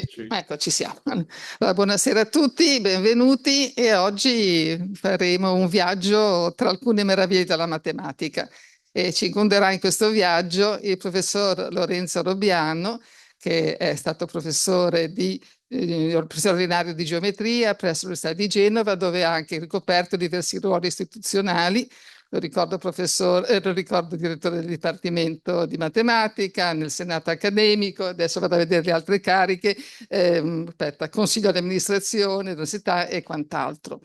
Ecco, ci siamo. Allora, buonasera a tutti, benvenuti e oggi faremo un viaggio tra alcune meraviglie della matematica e ci conderà in questo viaggio il professor Lorenzo Robiano, che è stato professore ordinario di geometria presso l'Università di Genova, dove ha anche ricoperto diversi ruoli istituzionali. Lo ricordo direttore del Dipartimento di Matematica nel Senato accademico, adesso vado a vedere le altre cariche, consiglio di amministrazione, università e quant'altro.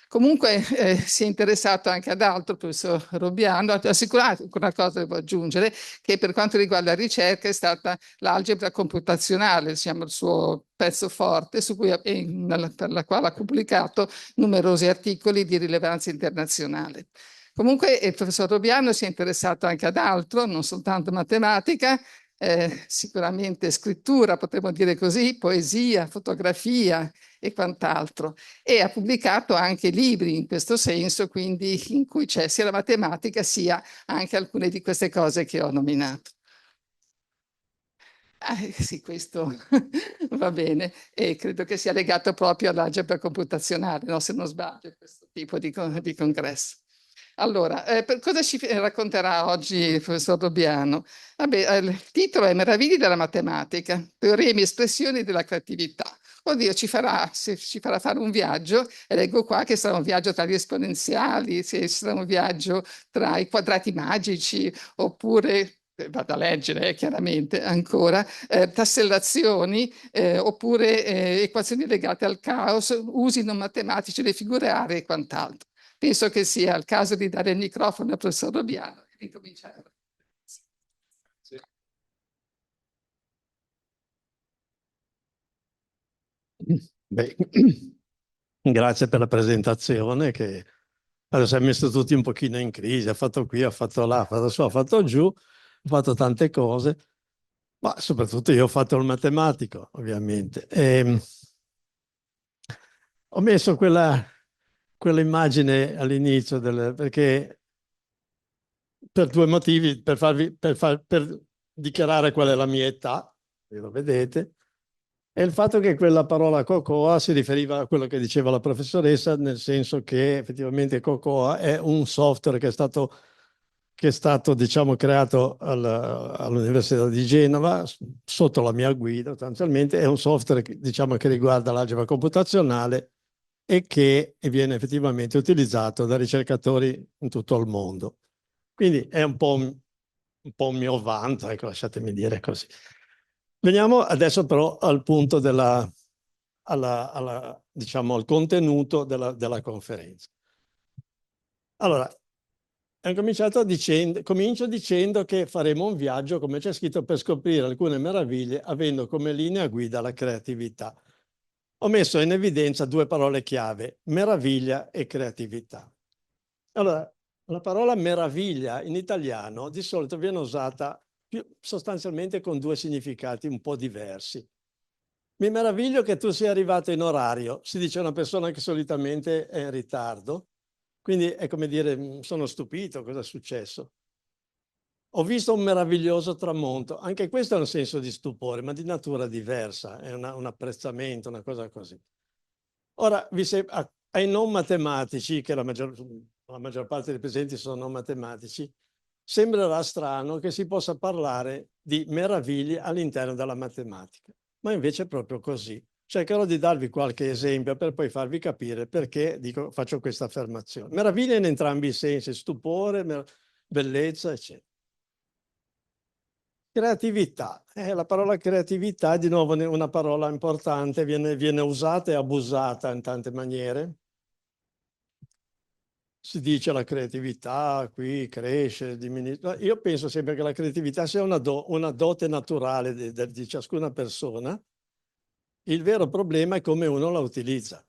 Comunque si è interessato anche ad altro, il professor Robiano, ha sicuramente una cosa devo aggiungere, che per quanto riguarda la ricerca è stata l'algebra computazionale, diciamo, il suo pezzo forte, per la quale ha pubblicato numerosi articoli di rilevanza internazionale. Comunque il professor Robiano si è interessato anche ad altro, non soltanto matematica, sicuramente scrittura, potremmo dire così, poesia, fotografia e quant'altro. E ha pubblicato anche libri in questo senso, quindi in cui c'è sia la matematica sia anche alcune di queste cose che ho nominato. Sì, questo va bene e credo che sia legato proprio all'algebra computazionale, no? Se non sbaglio, questo tipo di congresso. Allora, per cosa ci racconterà oggi il professor Robiano? Vabbè, il titolo è Meraviglie della matematica, teoremi e espressioni della creatività. Oddio, ci farà fare un viaggio, e leggo qua che sarà un viaggio tra gli esponenziali, sarà un viaggio tra i quadrati magici, oppure vado a leggere chiaramente ancora, tassellazioni oppure equazioni legate al caos, usi non matematici delle figure aree e quant'altro. Penso che sia il caso di dare il microfono al professor Robiano e ricominciare. Sì. Beh, grazie per la presentazione che adesso ha messo tutti un pochino in crisi, ha fatto qui, ha fatto là, ha fatto su, ha fatto giù, ha fatto tante cose, ma soprattutto io ho fatto il matematico, ovviamente. Ho messo quella immagine all'inizio, perché per due motivi, per dichiarare qual è la mia età, lo vedete, e il fatto che quella parola cocoa si riferiva a quello che diceva la professoressa, nel senso che effettivamente cocoa è un software che è stato diciamo, creato all'Università di Genova sotto la mia guida, sostanzialmente è un software diciamo, che riguarda l'algebra computazionale e che viene effettivamente utilizzato da ricercatori in tutto il mondo. Quindi è un po' un mio vanto, ecco, lasciatemi dire così. Veniamo adesso però al punto diciamo, al contenuto della conferenza. Allora, comincio dicendo che faremo un viaggio, come c'è scritto, per scoprire alcune meraviglie, avendo come linea guida la creatività. Ho messo in evidenza due parole chiave, meraviglia e creatività. Allora, la parola meraviglia in italiano di solito viene usata sostanzialmente con due significati un po' diversi. Mi meraviglio che tu sia arrivato in orario, si dice a una persona che solitamente è in ritardo, quindi è come dire sono stupito, cosa è successo? Ho visto un meraviglioso tramonto, anche questo è un senso di stupore, ma di natura diversa, è un apprezzamento, una cosa così. Ora, ai non matematici, che la maggior parte dei presenti sono non matematici, sembrerà strano che si possa parlare di meraviglie all'interno della matematica, ma invece è proprio così. Cercherò di darvi qualche esempio per poi farvi capire perché faccio questa affermazione. Meraviglia in entrambi i sensi, stupore, bellezza, eccetera. Creatività. La parola creatività è di nuovo una parola importante, viene usata e abusata in tante maniere. Si dice la creatività qui cresce, diminuisce. Io penso sempre che la creatività sia una dote naturale di ciascuna persona. Il vero problema è come uno la utilizza.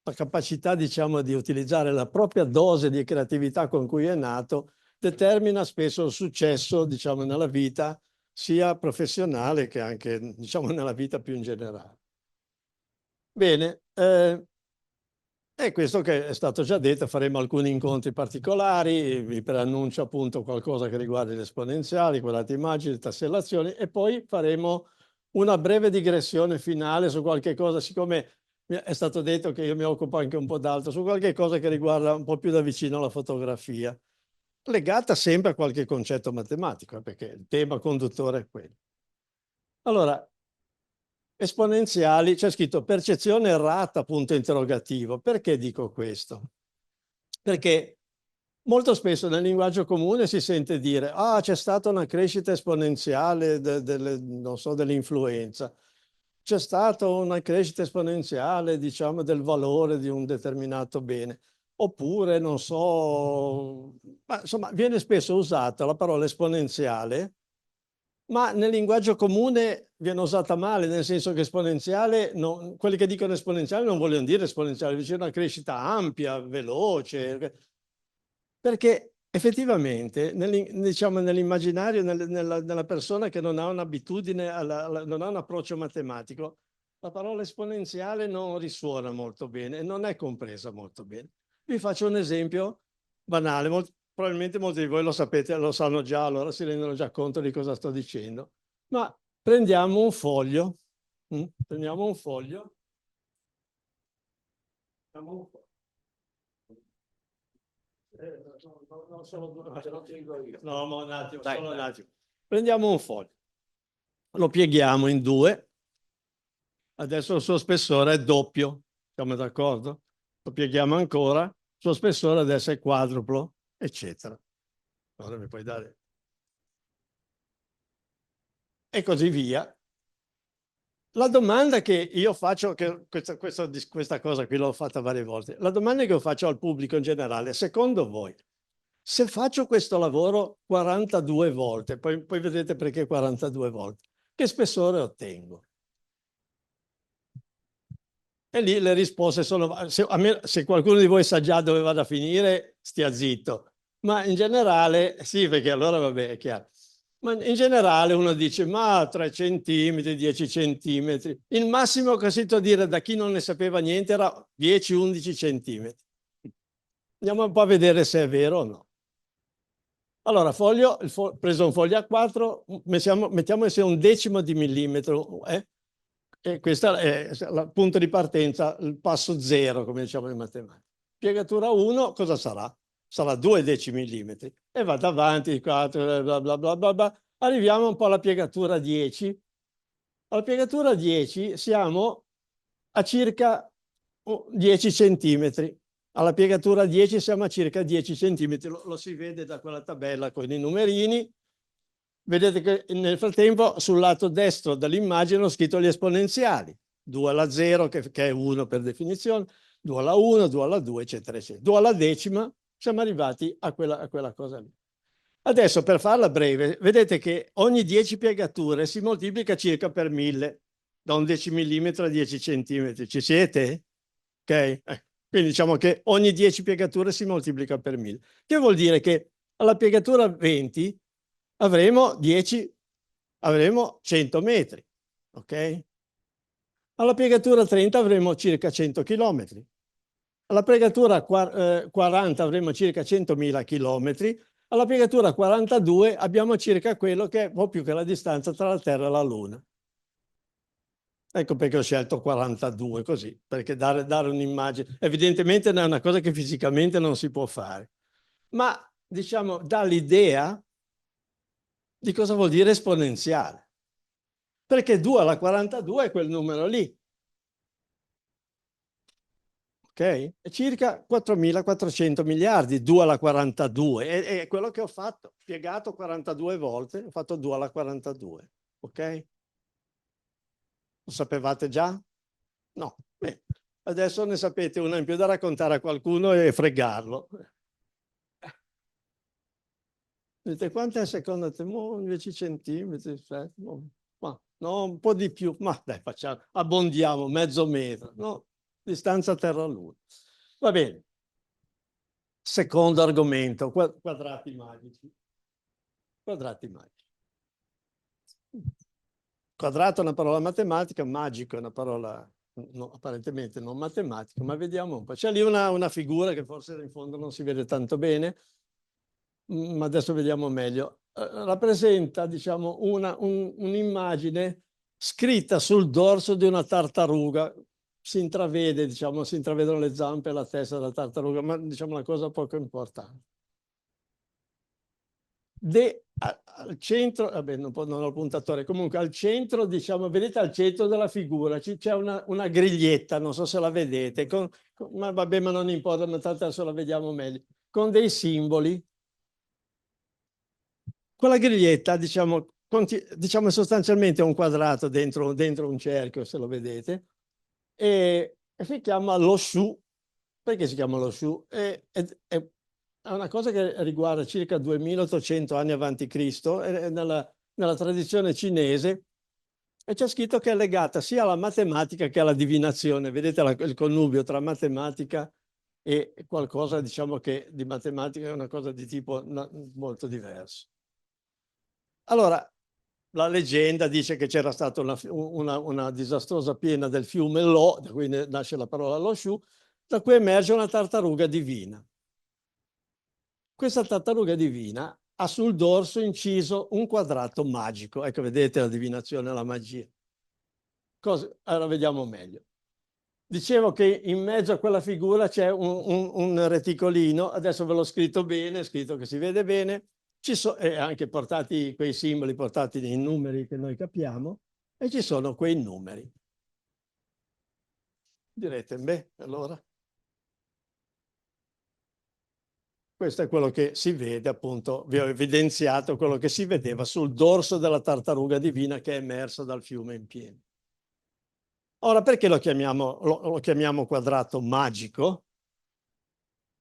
La capacità, diciamo, di utilizzare la propria dose di creatività con cui è nato determina spesso il successo, diciamo, nella vita, sia professionale che anche, diciamo, nella vita più in generale. Bene, e questo che è stato già detto, faremo alcuni incontri particolari, vi preannuncio appunto qualcosa che riguarda le esponenziali, quadrati magici, tassellazioni, e poi faremo una breve digressione finale su qualche cosa, siccome è stato detto che io mi occupo anche un po' d'altro, su qualche cosa che riguarda un po' più da vicino la fotografia, legata sempre a qualche concetto matematico, perché il tema conduttore è quello. Allora, esponenziali, c'è scritto percezione errata, punto interrogativo. Perché dico questo? Perché molto spesso nel linguaggio comune si sente dire ah, c'è stata una crescita esponenziale non so, dell'influenza, c'è stata una crescita esponenziale, diciamo, del valore di un determinato bene. Oppure, non so, ma insomma, viene spesso usata la parola esponenziale, ma nel linguaggio comune viene usata male, nel senso che esponenziale, quelli che dicono esponenziale non vogliono dire esponenziale, dice una crescita ampia, veloce, perché effettivamente diciamo, nell'immaginario, nella persona che non ha un'abitudine, non ha un approccio matematico, la parola esponenziale non risuona molto bene e non è compresa molto bene. Vi faccio un esempio banale, probabilmente molti di voi lo sapete, lo sanno già, allora si rendono già conto di cosa sto dicendo. Ma prendiamo un foglio, prendiamo un foglio, no, ma un attimo, solo un attimo. Prendiamo un foglio, lo pieghiamo in due, adesso il suo spessore è doppio, siamo d'accordo? Lo pieghiamo ancora, il suo spessore adesso è quadruplo, eccetera. Ora mi puoi dare. E così via. La domanda che io faccio, che questa cosa qui l'ho fatta varie volte, la domanda che io faccio al pubblico in generale, secondo voi, se faccio questo lavoro 42 volte, poi vedete perché 42 volte, che spessore ottengo? E lì le risposte sono, se qualcuno di voi sa già dove vado a finire, stia zitto. Ma in generale, sì, perché allora vabbè, è chiaro. Ma in generale uno dice, ma 3 centimetri, 10 centimetri. Il massimo che ho sentito dire da chi non ne sapeva niente era 10-11 centimetri. Andiamo un po' a vedere se è vero o no. Allora, preso un foglio a 4, mettiamo che sia un decimo di millimetro, e questo è il punto di partenza, il passo 0, come diciamo in matematica. Piegatura 1, cosa sarà? Sarà 2 decimillimetri. E vado avanti, 4, bla bla bla bla bla. Arriviamo un po' alla piegatura 10. Alla piegatura 10 siamo a circa 10 centimetri. Alla piegatura 10 siamo a circa 10 centimetri. Lo si vede da quella tabella con i numerini. Vedete che nel frattempo sul lato destro dell'immagine ho scritto gli esponenziali, 2 alla 0 che è 1 per definizione, 2 alla 1, 2 alla 2, eccetera, eccetera. 2 alla decima siamo arrivati a quella cosa lì. Adesso per farla breve, vedete che ogni 10 piegature si moltiplica circa per 1000, da un decimillimetro a 10 centimetri. Ci siete? Ok? Quindi diciamo che ogni 10 piegature si moltiplica per 1000. Che vuol dire che alla piegatura 20 avremo 100 metri, ok? Alla piegatura 30 avremo circa 100 chilometri. Alla piegatura 40 avremo circa 100.000 chilometri. Alla piegatura 42 abbiamo circa quello che è un po' più che la distanza tra la Terra e la Luna. Ecco perché ho scelto 42 così, perché dare un'immagine. Evidentemente è una cosa che fisicamente non si può fare, ma diciamo dà l'idea di cosa vuol dire esponenziale. Perché 2 alla 42 è quel numero lì. Ok? È circa 4.400 miliardi, 2 alla 42. È quello che ho fatto, piegato 42 volte, ho fatto 2 alla 42. Ok? Lo sapevate già? No. Beh, adesso ne sapete una in più da raccontare a qualcuno e fregarlo. Dite, quanto è secondo te? 10 centimetri? Ma, no, un po' di più. Ma dai, abbondiamo mezzo metro. No, distanza Terra-Luna. Va bene. Secondo argomento, quadrati magici. Quadrati magici. Quadrato è una parola matematica, magico è una parola apparentemente non matematica, ma vediamo un po'. C'è lì una figura che forse in fondo non si vede tanto bene, ma adesso vediamo meglio. Rappresenta, diciamo, un'immagine scritta sul dorso di una tartaruga. Si intravede, diciamo, si intravedono le zampe e la testa della tartaruga, ma diciamo una cosa poco importante. Al centro, vabbè, non ho il puntatore, comunque al centro, diciamo, vedete al centro della figura c'è una griglietta, non so se la vedete, ma vabbè, ma non importa, ma tanto adesso la vediamo meglio, con dei simboli. Quella griglietta, diciamo, diciamo sostanzialmente un quadrato dentro un cerchio, se lo vedete, e si chiama lo shu. Perché si chiama lo shu? È una cosa che riguarda circa 2800 anni avanti Cristo, è nella tradizione cinese, e c'è scritto che è legata sia alla matematica che alla divinazione. Vedete il connubio tra matematica e qualcosa, diciamo, che di matematica è una cosa di tipo molto diverso. Allora, la leggenda dice che c'era stata una disastrosa piena del fiume Lo, da cui nasce la parola Lo Shu, da cui emerge una tartaruga divina. Questa tartaruga divina ha sul dorso inciso un quadrato magico. Ecco, vedete la divinazione e la magia. Allora vediamo meglio. Dicevo che in mezzo a quella figura c'è un reticolino, adesso ve l'ho scritto bene, scritto che si vede bene, e anche portati quei simboli, portati nei numeri che noi capiamo, e ci sono quei numeri. Direte, beh, allora? Questo è quello che si vede, appunto, vi ho evidenziato quello che si vedeva sul dorso della tartaruga divina che è emersa dal fiume in pieno. Ora, perché lo chiamiamo quadrato magico?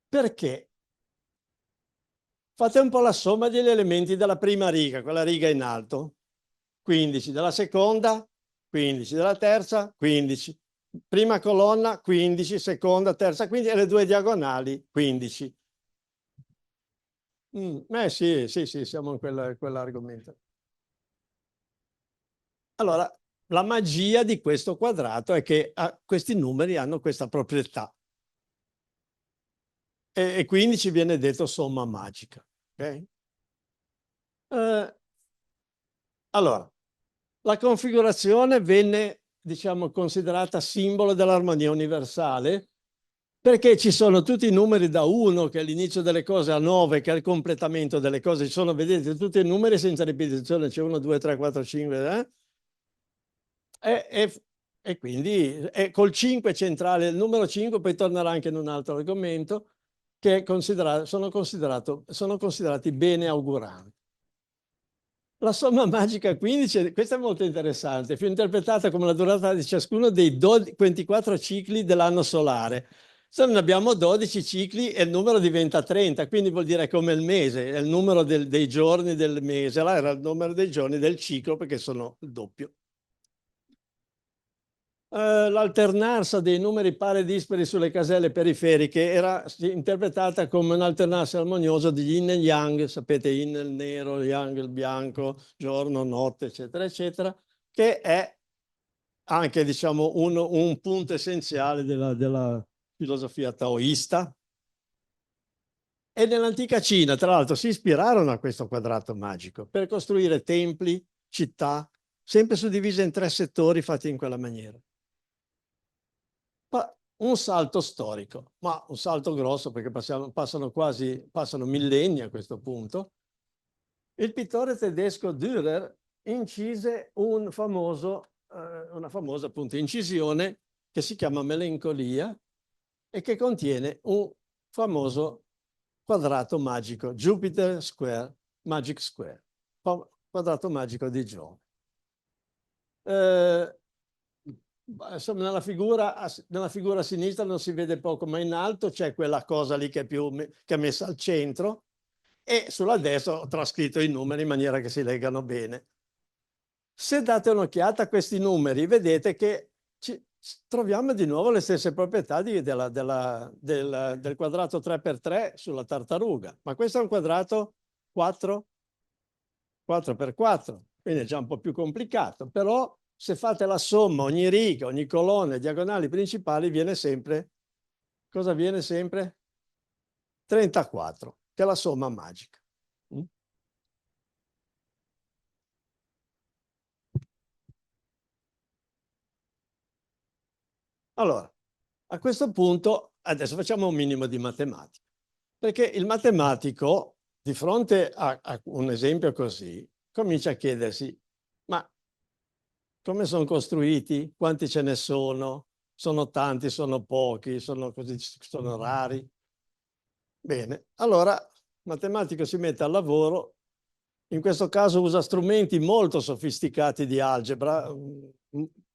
Perché fate un po' la somma degli elementi della prima riga, quella riga in alto, 15, della seconda, 15, della terza, 15, prima colonna, 15, seconda, terza, 15, e le due diagonali, 15. Sì, siamo in quell'argomento. Allora, la magia di questo quadrato è che questi numeri hanno questa proprietà. E quindi ci viene detto somma magica. Okay? Allora, la configurazione venne, diciamo, considerata simbolo dell'armonia universale perché ci sono tutti i numeri da 1, che è l'inizio delle cose, a 9, che è il completamento delle cose. Ci sono, vedete, tutti i numeri senza ripetizione, c'è 1, 2, 3, 4, 5, e quindi col 5 centrale, il numero 5 poi tornerà anche in un altro argomento, che sono considerati bene auguranti. La somma magica 15, questa è molto interessante, fu interpretata come la durata di ciascuno dei 24 cicli dell'anno solare. Se noi abbiamo 12 cicli e il numero diventa 30, quindi vuol dire come il mese, è il numero dei giorni del mese, là era il numero dei giorni del ciclo perché sono il doppio. L'alternanza dei numeri pari e dispari sulle caselle periferiche era interpretata come un alternarsi armonioso di yin e yang, sapete, yin il nero, yang il bianco, giorno, notte, eccetera, eccetera, che è anche, diciamo, un punto essenziale della filosofia taoista. E nell'antica Cina, tra l'altro, si ispirarono a questo quadrato magico per costruire templi, città, sempre suddivise in 3 settori fatti in quella maniera. Un salto storico, ma un salto grosso perché passano millenni a questo punto. Il pittore tedesco Dürer incise una famosa appunto incisione che si chiama Melancolia e che contiene un famoso quadrato magico, Jupiter Square, Magic Square, quadrato magico di Giove. Insomma, nella figura a sinistra non si vede poco, ma in alto c'è quella cosa lì che è messa al centro, e sulla destra ho trascritto i numeri in maniera che si leggano bene. Se date un'occhiata a questi numeri, vedete che troviamo di nuovo le stesse proprietà del quadrato 3x3 sulla tartaruga, ma questo è un quadrato 4x4, quindi è già un po' più complicato, però se fate la somma, ogni riga, ogni colonna, diagonali principali, viene sempre, cosa viene sempre? 34, che è la somma magica. Allora, a questo punto, adesso facciamo un minimo di matematica, perché il matematico, di fronte a un esempio così, comincia a chiedersi, ma come sono costruiti? Quanti ce ne sono? Sono tanti, sono pochi, sono così, sono rari? Bene, allora il matematico si mette al lavoro, in questo caso usa strumenti molto sofisticati di algebra,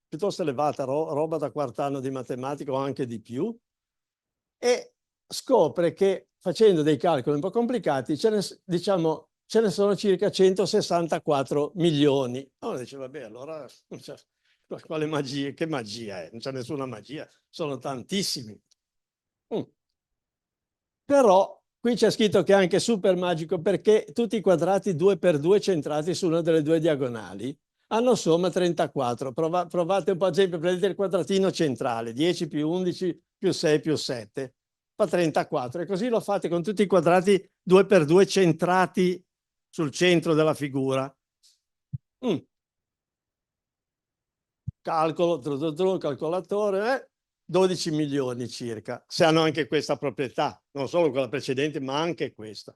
piuttosto elevata, roba da quarto anno di matematica o anche di più, e scopre che facendo dei calcoli un po' complicati diciamo, ce ne sono circa 164 milioni. Allora dice, vabbè, allora quale magia, che magia è? Non c'è nessuna magia, sono tantissimi. Però qui c'è scritto che è anche super magico perché tutti i quadrati 2 per 2 centrati su una delle due diagonali hanno somma 34. Provate un po', ad esempio, prendete il quadratino centrale, 10 più 11 più 6 più 7, fa 34. E così lo fate con tutti i quadrati 2 per 2 centrati sul centro della figura. Calcolo, calcolatore, 12 milioni circa, se hanno anche questa proprietà, non solo quella precedente, ma anche questa.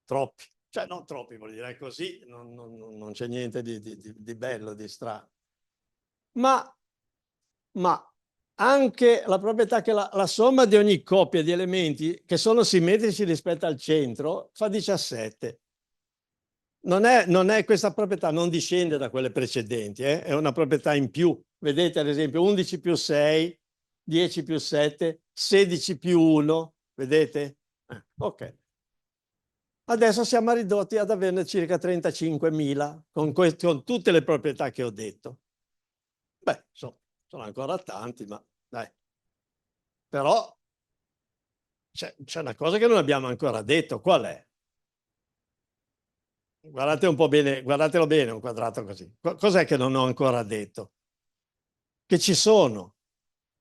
Troppi, cioè non troppi, vuol dire così, non c'è niente di bello, di strano. Ma anche la proprietà che la somma di ogni coppia di elementi che sono simmetrici rispetto al centro fa 17. Non è questa proprietà, non discende da quelle precedenti, è una proprietà in più. Vedete ad esempio 11 più 6, 10 più 7, 16 più 1, vedete? Ok. Adesso siamo ridotti ad averne circa 35.000 con tutte le proprietà che ho detto. Beh, sono ancora tanti, ma dai. Però c'è una cosa che non abbiamo ancora detto, qual è? Guardate un po' bene, guardatelo bene un quadrato così. Cos'è che non ho ancora detto? Che ci sono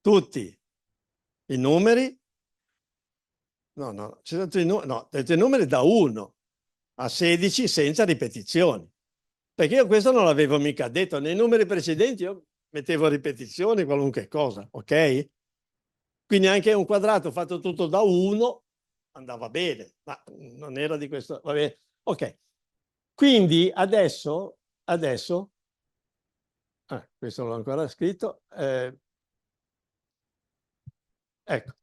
tutti i numeri, ci sono tutti i numeri da 1 a 16 senza ripetizioni. Perché io questo non l'avevo mica detto. Nei numeri precedenti io mettevo ripetizioni, qualunque cosa, ok? Quindi anche un quadrato fatto tutto da 1 andava bene, ma non era di questo. Va bene. Ok. Quindi adesso questo l'ho ancora scritto, ecco,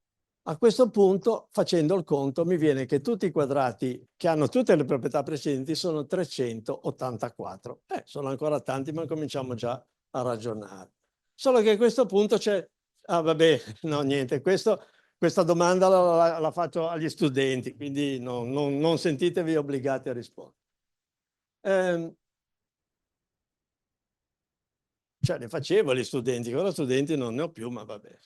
a questo punto, facendo il conto, mi viene che tutti i quadrati che hanno tutte le proprietà precedenti sono 384. Sono ancora tanti, ma cominciamo già a ragionare. Solo che a questo punto c'è... Ah, vabbè, no, niente, questa domanda la faccio agli studenti, quindi non sentitevi obbligati a rispondere. Cioè, ne facevo agli studenti, ora studenti non ne ho più, ma vabbè.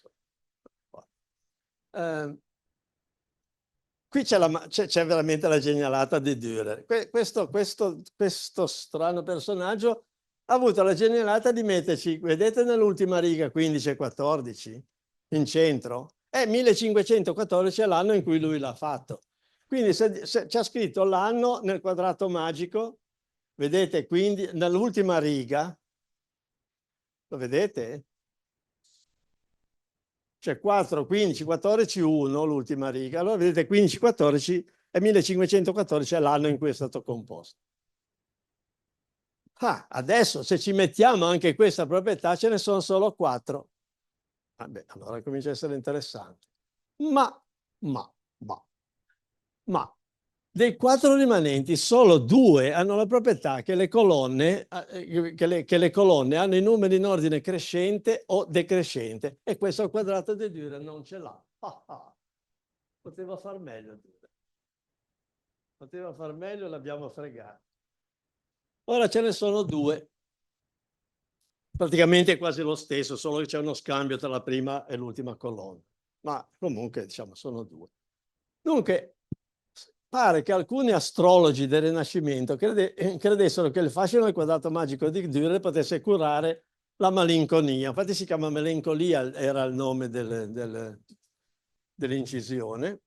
Qui c'è veramente la genialata di Dürer. Questo strano personaggio ha avuto la genialata di metterci, vedete nell'ultima riga 15 e 14, in centro? 1514 è l'anno in cui lui l'ha fatto. Quindi se c'è scritto l'anno nel quadrato magico, vedete, quindi nell'ultima riga, lo vedete? C'è 4, 15, 14, 1, l'ultima riga. Allora vedete 15, 14 e 1514 è l'anno in cui è stato composto. Adesso se ci mettiamo anche questa proprietà ce ne sono solo 4. Vabbè, allora comincia a essere interessante. Ma dei 4 rimanenti solo 2 hanno la proprietà che le colonne, che le colonne hanno i numeri in ordine crescente o decrescente, e questo al quadrato di Dürer non ce l'ha. Poteva far meglio. Poteva far meglio, l'abbiamo fregato. Ora ce ne sono 2. Praticamente è quasi lo stesso, solo che c'è uno scambio tra la prima e l'ultima colonna. Ma comunque, diciamo, sono 2. Dunque, pare che alcuni astrologi del Rinascimento credessero che il fascino del quadrato magico di Dürer potesse curare la malinconia. Infatti si chiama melancolia, era il nome dell'incisione.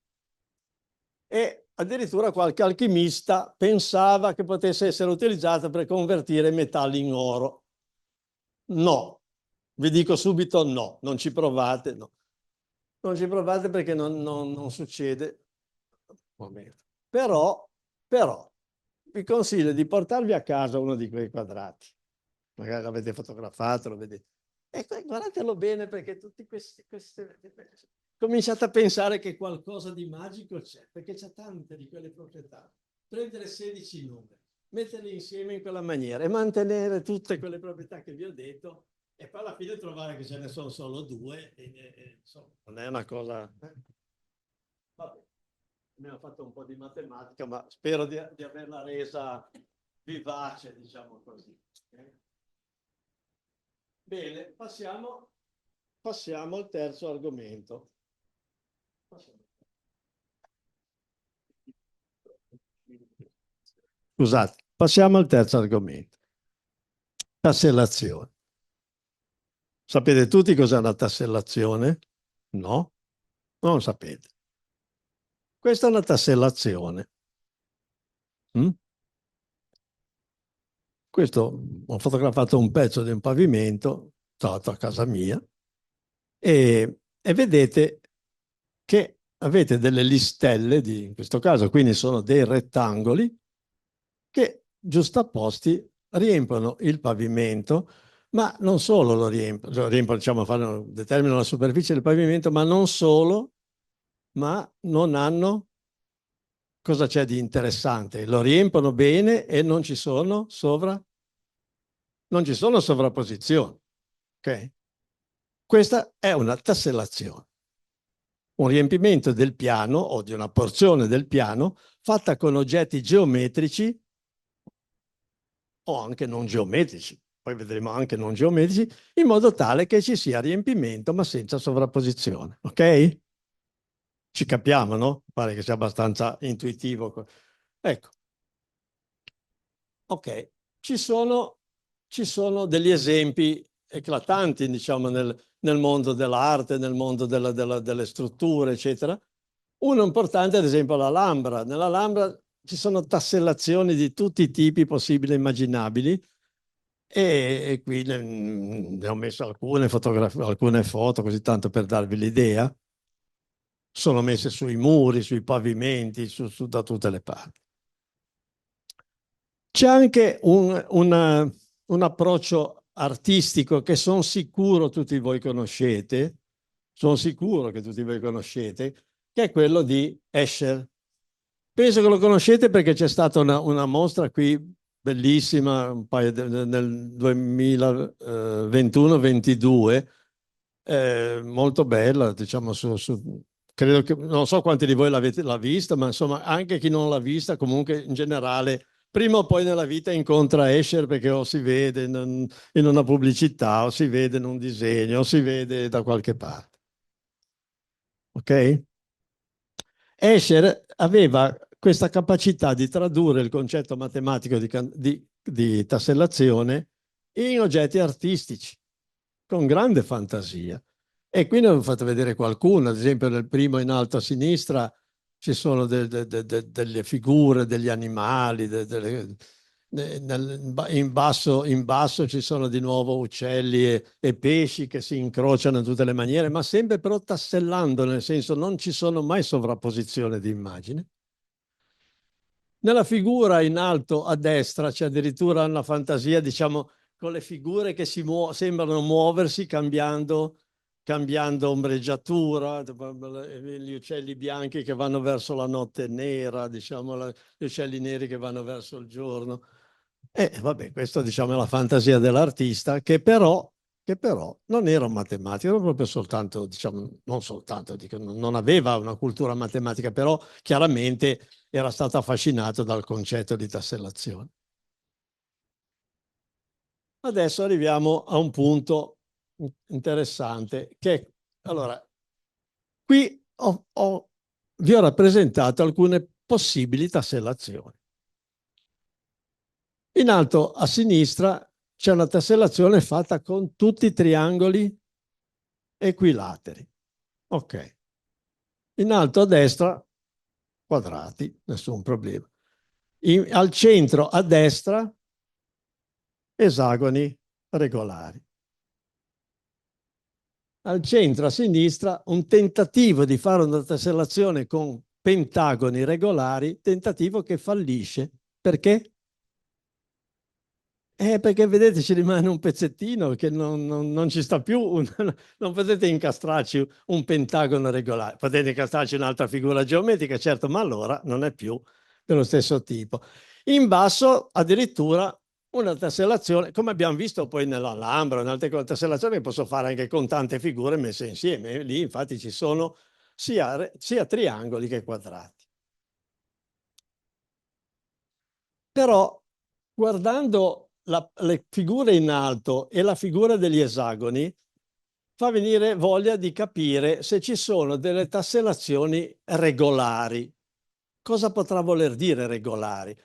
E addirittura qualche alchimista pensava che potesse essere utilizzata per convertire metalli in oro. No, Vi dico subito no, non ci provate, no. Non ci provate perché non succede. Momento. Però, vi consiglio di portarvi a casa uno di quei quadrati. Magari l'avete fotografato, lo vedete. E guardatelo bene perché tutti questi... Cominciate a pensare che qualcosa di magico c'è, perché c'è tante di quelle proprietà. Prendere 16 numeri, metterli insieme in quella maniera e mantenere tutte quelle proprietà che vi ho detto e poi alla fine trovare che ce ne sono solo due insomma, non è una cosa... Vabbè, abbiamo fatto un po' di matematica, ma spero di averla resa vivace, diciamo così. Bene, passiamo al terzo argomento. Scusate, passiamo al terzo argomento. Tassellazione. Sapete tutti cos'è una tassellazione? No? Non lo sapete. Questa è una tassellazione. Questo, ho fotografato un pezzo di un pavimento, trovato a casa mia, e vedete che avete delle listelle, in questo caso quindi sono dei rettangoli, che giustapposti riempiono il pavimento, ma non solo lo riempiono, diciamo, determinano la superficie del pavimento, ma non solo, ma non hanno... Cosa c'è di interessante? Lo riempiono bene e non ci sono sovrapposizioni. Ok? Questa è una tassellazione, un riempimento del piano o di una porzione del piano fatta con oggetti geometrici o anche non geometrici, poi vedremo anche non geometrici, in modo tale che ci sia riempimento ma senza sovrapposizione. Ok? Ci capiamo, no? Pare che sia abbastanza intuitivo. Ecco. Ok, ci sono degli esempi eclatanti, diciamo, nel mondo dell'arte, nel mondo delle strutture, eccetera. Uno importante, ad esempio, l'Alhambra. Nell'Alhambra ci sono tassellazioni di tutti i tipi possibili e immaginabili e qui ne ho messo alcune fotografie, alcune foto, così tanto per darvi l'idea. Sono messe sui muri, sui pavimenti, da tutte le parti. C'è anche un approccio artistico che sono sicuro tutti voi conoscete, che è quello di Escher. Penso che lo conoscete perché c'è stata una mostra qui bellissima nel 2021-22, molto bella, diciamo, credo che, non so quanti di voi l'ha vista, ma insomma anche chi non l'ha vista, comunque in generale, prima o poi nella vita incontra Escher perché o si vede in una pubblicità, o si vede in un disegno, o si vede da qualche parte. Ok? Escher aveva questa capacità di tradurre il concetto matematico di tassellazione in oggetti artistici, con grande fantasia. E qui ne ho fatto vedere qualcuno, ad esempio nel primo in alto a sinistra ci sono delle figure, degli animali, in basso ci sono di nuovo uccelli e pesci che si incrociano in tutte le maniere, ma sempre però tassellando, nel senso non ci sono mai sovrapposizione di immagini. Nella figura in alto a destra c'è addirittura una fantasia, diciamo, con le figure che sembrano muoversi cambiando ombreggiatura, gli uccelli bianchi che vanno verso la notte nera, diciamo, gli uccelli neri che vanno verso il giorno. E vabbè, questa diciamo è la fantasia dell'artista che però non era un matematico, era proprio soltanto, diciamo, non soltanto, dico, non aveva una cultura matematica, però chiaramente era stato affascinato dal concetto di tassellazione. Adesso arriviamo a un punto interessante che, allora, qui vi ho rappresentato alcune possibili tassellazioni. In alto a sinistra c'è una tassellazione fatta con tutti i triangoli equilateri. Ok. In alto a destra, quadrati, nessun problema. Al centro a destra, esagoni regolari. al centro, a sinistra, un tentativo di fare una tessellazione con pentagoni regolari, tentativo che fallisce. Perché? Perché vedete ci rimane un pezzettino che non ci sta più, non potete incastrarci un pentagono regolare, potete incastrarci un'altra figura geometrica, certo, ma allora non è più dello stesso tipo. In basso addirittura una tessellazione, come abbiamo visto poi nell'Alhambra, in altre tessellazioni che posso fare anche con tante figure messe insieme, lì infatti ci sono sia triangoli che quadrati. Però guardando le figure in alto e la figura degli esagoni, fa venire voglia di capire se ci sono delle tassellazioni regolari. Cosa potrà voler dire regolari?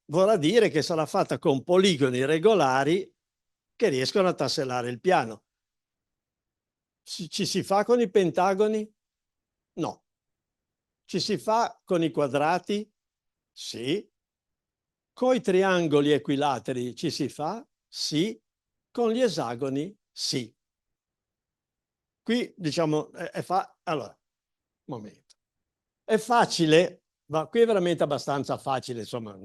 Vorrà dire che sarà fatta con poligoni regolari che riescono a tassellare il piano. Ci si fa con i pentagoni? No. Ci si fa con i quadrati? Sì. Con i triangoli equilateri ci si fa? Sì. Con gli esagoni? Sì. Qui diciamo, allora, momento. È facile, ma qui è veramente abbastanza facile, insomma,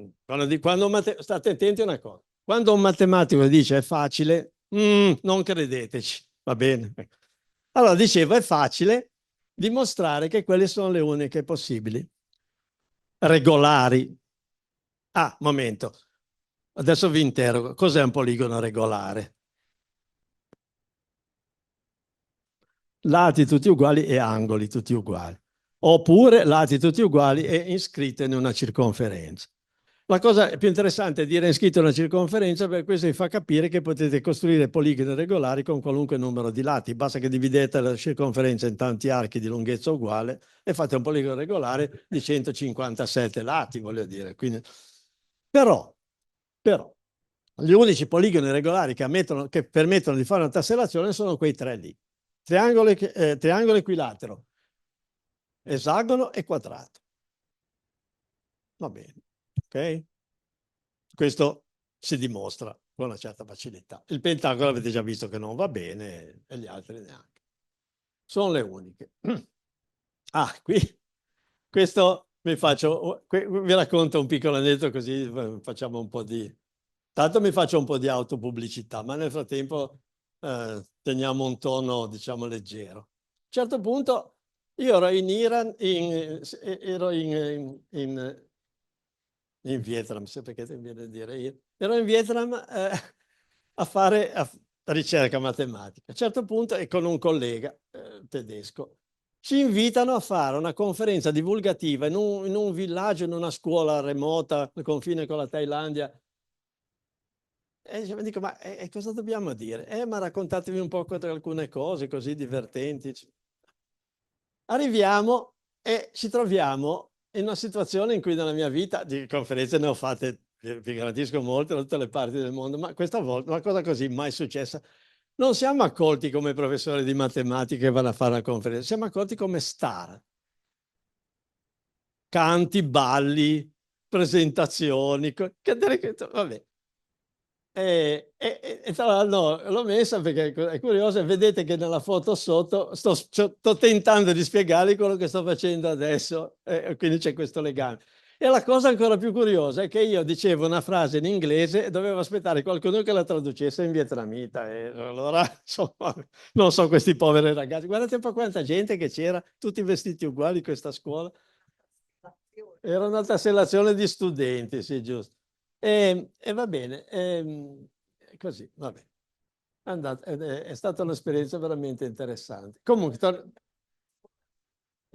state attenti a una cosa. Quando un matematico dice è facile, non credeteci, va bene? Allora, dicevo, è facile dimostrare che quelle sono le uniche possibili. Regolari. Ah, momento. Adesso vi interrogo. Cos'è un poligono regolare? Lati tutti uguali e angoli tutti uguali. Oppure lati tutti uguali e iscritti in una circonferenza. La cosa più interessante è dire iscritto in una circonferenza, perché questo vi fa capire che potete costruire poligoni regolari con qualunque numero di lati. Basta che dividete la circonferenza in tanti archi di lunghezza uguale e fate un poligono regolare di 157 lati, voglio dire. Quindi, però, gli unici poligoni regolari che permettono di fare una tassellazione sono quei tre lì. Triangolo equilatero, esagono e quadrato. Va bene, ok? Questo si dimostra con una certa facilità. Il pentagono avete già visto che non va bene e gli altri neanche. Sono le uniche. Ah, qui, questo vi racconto un piccolo aneddoto così facciamo un po' di... Tanto mi faccio un po' di autopubblicità, ma nel frattempo teniamo un tono, diciamo, leggero. A un certo punto io ero in Iran, ero in Vietnam, perché mi viene a dire io. Ero in Vietnam a fare ricerca matematica. A un certo punto, e con un collega tedesco, ci invitano a fare una conferenza divulgativa in un villaggio, in una scuola remota, al confine con la Thailandia. E mi dico, ma cosa dobbiamo dire? Ma raccontatevi un po' alcune cose così divertenti. Arriviamo e ci troviamo in una situazione in cui nella mia vita, di conferenze ne ho fatte, vi garantisco molte, da tutte le parti del mondo, ma questa volta una cosa così mai successa. Non siamo accolti come professori di matematica che vanno a fare una conferenza, siamo accolti come star. Canti, balli, presentazioni, vabbè. Tra l'altro l'ho messa perché è curiosa, vedete che nella foto sotto sto tentando di spiegarvi quello che sto facendo adesso, quindi c'è questo legame. E la cosa ancora più curiosa è che io dicevo una frase in inglese e dovevo aspettare qualcuno che la traducesse in vietnamita. E allora, insomma, non so questi poveri ragazzi. Guardate un po' quanta gente che c'era, tutti vestiti uguali in questa scuola. Era una tassellazione di studenti, sì, giusto. E va bene, così, va bene. È stata un'esperienza veramente interessante. Comunque,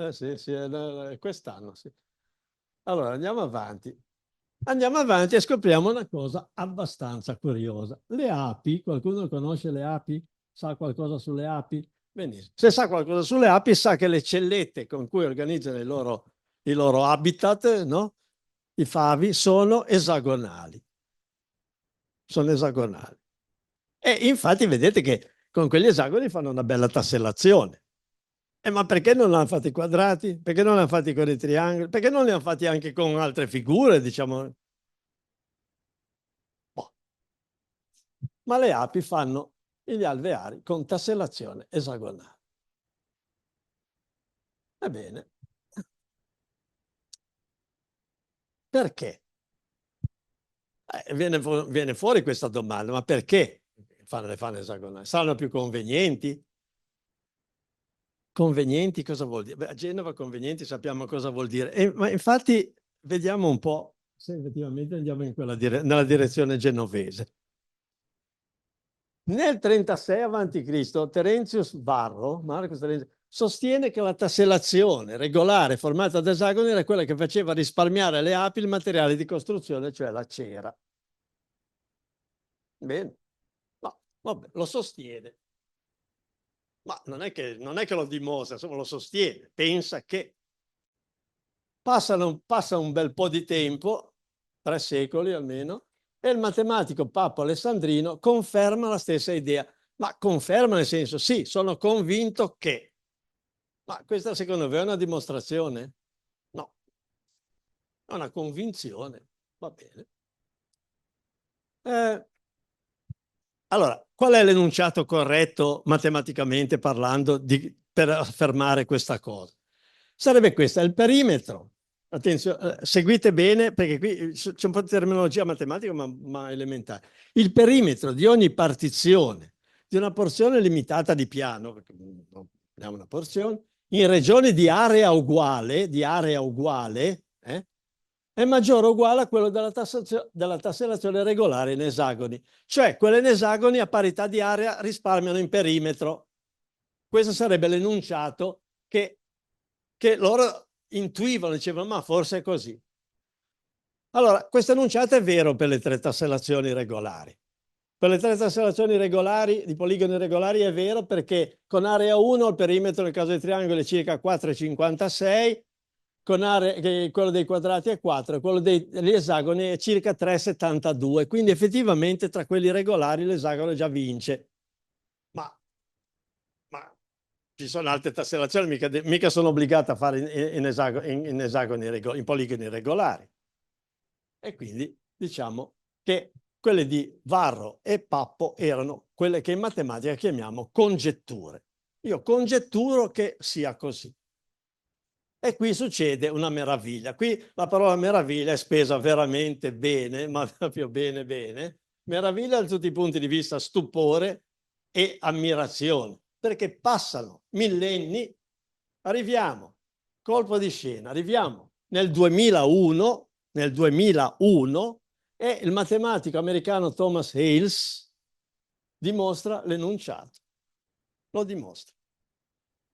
sì, quest'anno, sì. Allora, andiamo avanti. Andiamo avanti e scopriamo una cosa abbastanza curiosa. Le api, qualcuno conosce le api? Sa qualcosa sulle api? Benissimo. Se sa qualcosa sulle api, sa che le cellette con cui organizzano i loro habitat, no? I favi, sono esagonali. Sono esagonali. E infatti vedete che con quegli esagoni fanno una bella tassellazione. Ma perché non l'hanno fatti quadrati? Perché non l'hanno fatti con i triangoli? Perché non li hanno fatti anche con altre figure, diciamo? Boh. Ma le api fanno gli alveari con tassellazione esagonale. Ebbene, perché? Viene fuori questa domanda, ma perché le fanno esagonali? Saranno più convenienti? Convenienti cosa vuol dire? Beh, a Genova convenienti sappiamo cosa vuol dire. Ma infatti vediamo un po' se effettivamente andiamo nella direzione genovese. Nel 36 a.C. Terentius Varro, Marcus Terentius, sostiene che la tassellazione regolare formata ad esagoni era quella che faceva risparmiare alle api il materiale di costruzione, cioè la cera. Bene, no, vabbè, lo sostiene. Ma non è che lo dimostra, insomma lo sostiene, pensa che passa un bel po' di tempo, 3 secoli almeno, e il matematico Pappo Alessandrino conferma la stessa idea. Ma conferma nel senso, sì, sono convinto che. Ma questa secondo voi è una dimostrazione? No, è una convinzione. Va bene. Allora, qual è l'enunciato corretto matematicamente parlando per affermare questa cosa? Sarebbe questa, il perimetro. Attenzione, seguite bene perché qui c'è un po' di terminologia matematica ma elementare. Il perimetro di ogni partizione di una porzione limitata di piano, perché non è una porzione, in regioni di area uguale, è maggiore o uguale a quello della tassellazione regolare in esagoni. Cioè, quelle in esagoni a parità di area risparmiano in perimetro. Questo sarebbe l'enunciato che loro intuivano, dicevano, ma forse è così. Allora, questo enunciato è vero per le 3 tassellazioni regolari. Per le 3 tassellazioni regolari, di poligoni regolari, è vero perché con area 1 il perimetro nel caso dei triangoli è circa 4,56, quello dei quadrati è 4 e quello degli esagoni è circa 3,72. Quindi effettivamente tra quelli regolari l'esagono già vince. Ma ci sono altre tassellazioni, mica sono obbligato a fare in poligoni regolari. E quindi diciamo che quelle di Varro e Pappo erano quelle che in matematica chiamiamo congetture. Io congetturo che sia così. E qui succede una meraviglia. Qui la parola meraviglia è spesa veramente bene, ma proprio bene bene. Meraviglia da tutti i punti di vista, stupore e ammirazione, perché passano millenni, arriviamo, colpo di scena, arriviamo nel 2001, e il matematico americano Thomas Hales dimostra l'enunciato. Lo dimostra.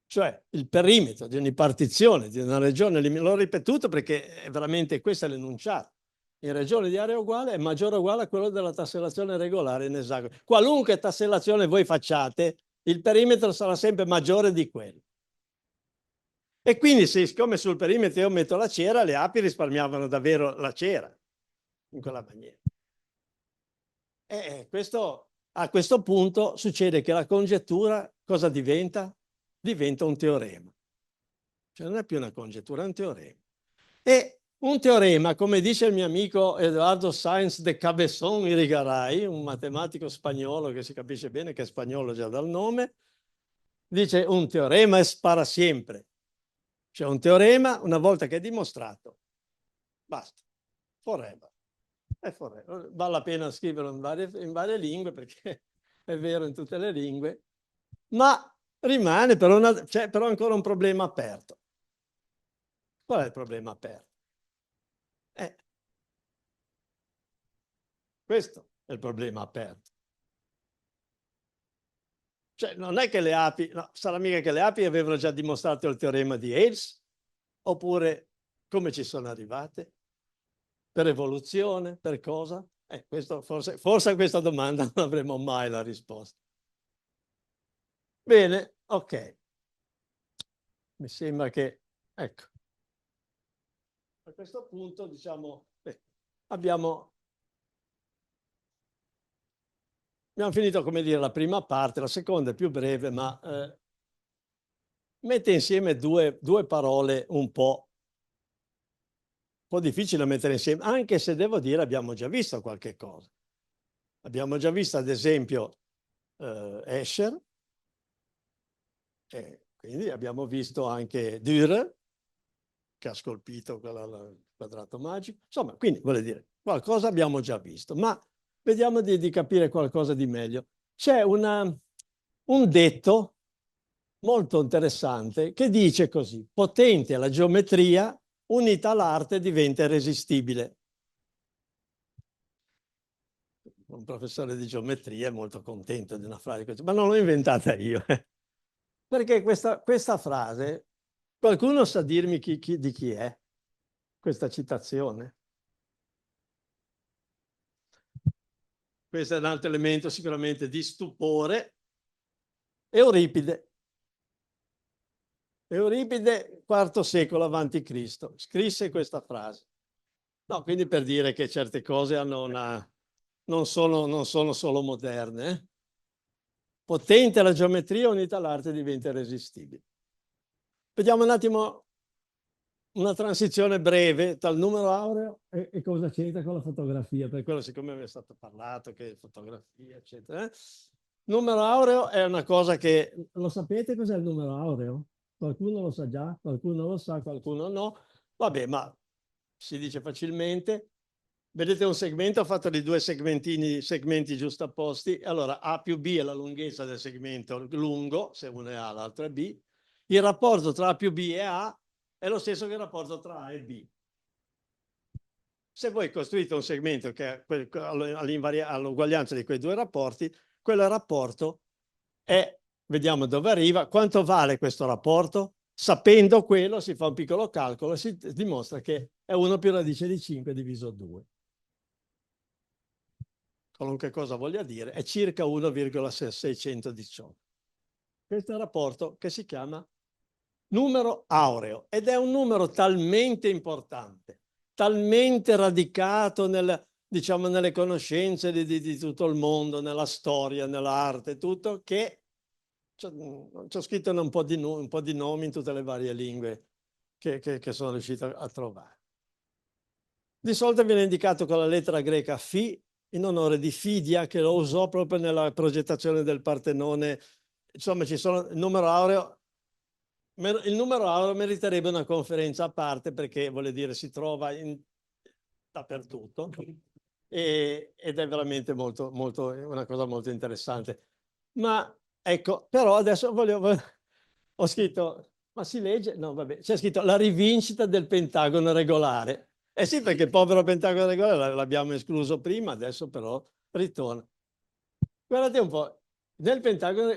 Cioè il perimetro di ogni partizione di una regione, l'ho ripetuto perché è veramente questo è l'enunciato. In regione di area uguale è maggiore o uguale a quello della tassellazione regolare in esagoni. Qualunque tassellazione voi facciate, il perimetro sarà sempre maggiore di quello. E quindi, siccome sul perimetro io metto la cera, le api risparmiavano davvero la cera in quella maniera. E a questo punto succede che la congettura cosa diventa? Diventa un teorema. Cioè non è più una congettura, è un teorema. E un teorema, come dice il mio amico Eduardo Sáenz de Cabezón Irigaray, un matematico spagnolo che si capisce bene che è spagnolo già dal nome, dice un teorema è para sempre. Cioè un teorema, una volta che è dimostrato, basta, forever. È forever. Vale la pena scriverlo in varie lingue perché è vero in tutte le lingue, ma rimane c'è però ancora un problema aperto. Qual è il problema aperto? Questo è il problema aperto. Cioè, non è che le api, no, sarà mica che le api avevano già dimostrato il teorema di Hales? Oppure come ci sono arrivate? Per evoluzione? Per cosa? Forse a questa domanda non avremo mai la risposta. Bene, ok. Mi sembra che, ecco. A questo punto, diciamo, abbiamo finito, come dire, la prima parte, la seconda è più breve, ma mette insieme due parole un po' difficili da mettere insieme, anche se devo dire abbiamo già visto qualche cosa. Abbiamo già visto, ad esempio, Escher, e quindi abbiamo visto anche Dürer, che ha scolpito il quadrato magico. Insomma, quindi vuole dire, qualcosa abbiamo già visto, ma vediamo di capire qualcosa di meglio. C'è un detto molto interessante che dice così: potente la geometria, unita all'arte diventa irresistibile. Un professore di geometria è molto contento di una frase così, ma non l'ho inventata io. Perché questa frase, qualcuno sa dirmi di chi è questa citazione? Questo è un altro elemento sicuramente di stupore. Euripide. Euripide, IV secolo avanti Cristo, scrisse questa frase. No, quindi per dire che certe cose hanno non sono solo moderne. Potente la geometria unita all'arte diventa irresistibile. Vediamo un attimo una transizione breve tra il numero aureo e cosa c'entra con la fotografia, per quello siccome mi è stato parlato che fotografia, eccetera. Numero aureo è una cosa che... Lo sapete cos'è il numero aureo? Qualcuno lo sa già, qualcuno lo sa, qualcuno no. Vabbè, ma si dice facilmente. Vedete un segmento fatto di due segmenti giustapposti. Allora A più B è la lunghezza del segmento lungo, se uno è A l'altro è B. Il rapporto tra A più B e A è lo stesso che il rapporto tra A e B. Se voi costruite un segmento che è all'uguaglianza di quei due rapporti, quel rapporto è, vediamo dove arriva, quanto vale questo rapporto? Sapendo quello si fa un piccolo calcolo e si dimostra che è 1 più radice di 5 diviso 2. Qualunque cosa voglia dire, è circa 1,618. Questo è un rapporto che si chiama numero aureo ed è un numero talmente importante, talmente radicato diciamo, nelle conoscenze di tutto il mondo, nella storia, nell'arte, tutto, che c'ho scritto un po' di nomi in tutte le varie lingue che sono riuscito a trovare. Di solito viene indicato con la lettera greca Φ in onore di Fidia, che lo usò proprio nella progettazione del Partenone. Insomma, ci sono il numero aureo meriterebbe una conferenza a parte perché, vuol dire, si trova dappertutto ed è veramente una cosa molto interessante. Ma ecco, però adesso ho scritto, ma si legge? No, vabbè, c'è scritto la rivincita del pentagono regolare. Eh sì, perché il povero pentagono regolare l'abbiamo escluso prima, adesso però ritorna. Guardate un po', nel pentagono,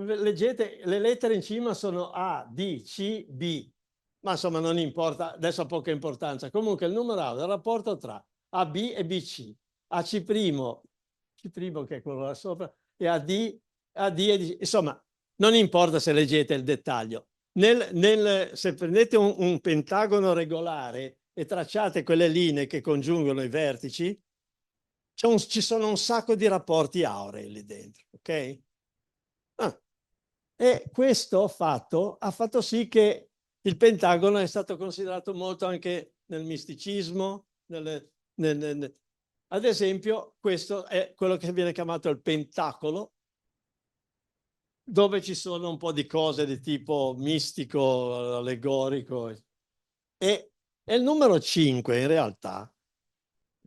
leggete, le lettere in cima sono A, D, C, B, ma insomma non importa, adesso ha poca importanza. Comunque il numero A è il rapporto tra AB e BC, AC', C' che è quello là sopra, e AD e DC. Insomma, non importa se leggete il dettaglio. Se prendete un pentagono regolare e tracciate quelle linee che congiungono i vertici, ci sono un sacco di rapporti aurei lì dentro, ok? E questo ha fatto sì che il pentagono è stato considerato molto anche nel misticismo, ad esempio questo è quello che viene chiamato il pentacolo, dove ci sono un po' di cose di tipo mistico, allegorico, e il numero 5 in realtà,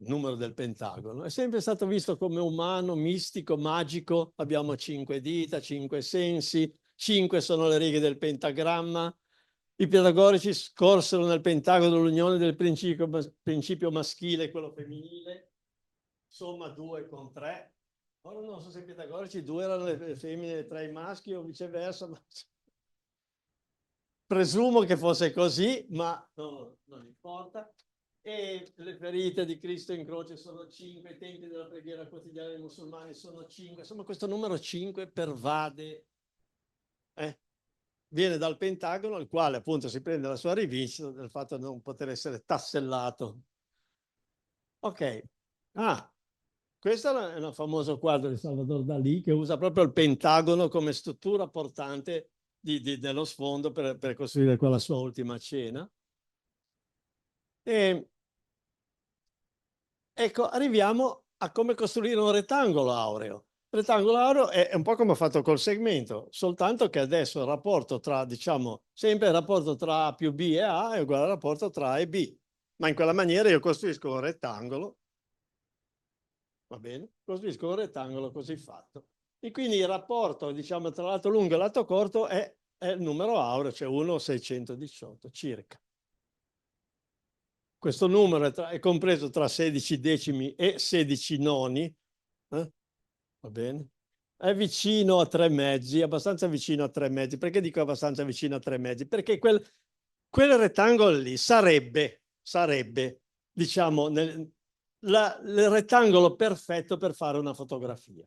il numero del pentagono, è sempre stato visto come umano, mistico, magico. Abbiamo 5 dita, 5 sensi, 5 sono le righe del pentagramma. I pitagorici scorsero nel pentagono l'unione del principio maschile e quello femminile, somma 2 con 3. Ora non so se i pitagorici 2 erano le femmine e 3 i maschi o viceversa, ma presumo che fosse così, ma non importa. E le ferite di Cristo in croce sono 5, i tempi della preghiera quotidiana dei musulmani sono 5. Insomma, questo numero 5 pervade, viene dal Pentagono, il quale appunto si prende la sua rivincita del fatto di non poter essere tassellato. Ok. Questo è un famoso quadro di Salvador Dalì che usa proprio il Pentagono come struttura portante dello sfondo per costruire quella sua ultima cena. E ecco, arriviamo a come costruire un rettangolo aureo. Rettangolo aureo è un po' come ho fatto col segmento, soltanto che adesso il rapporto tra, diciamo, sempre il rapporto tra A più B e A è uguale al rapporto tra A e B. Ma in quella maniera io costruisco un rettangolo, va bene? Costruisco un rettangolo così fatto. E quindi il rapporto, diciamo, tra lato lungo e lato corto è il numero aureo, cioè 1,618 circa. Questo numero è compreso tra 16 decimi e 16 noni, va bene? È vicino a 3 mezzi, abbastanza vicino a 3 mezzi. Perché dico abbastanza vicino a 3 mezzi? Perché quel rettangolo lì sarebbe diciamo, il rettangolo perfetto per fare una fotografia.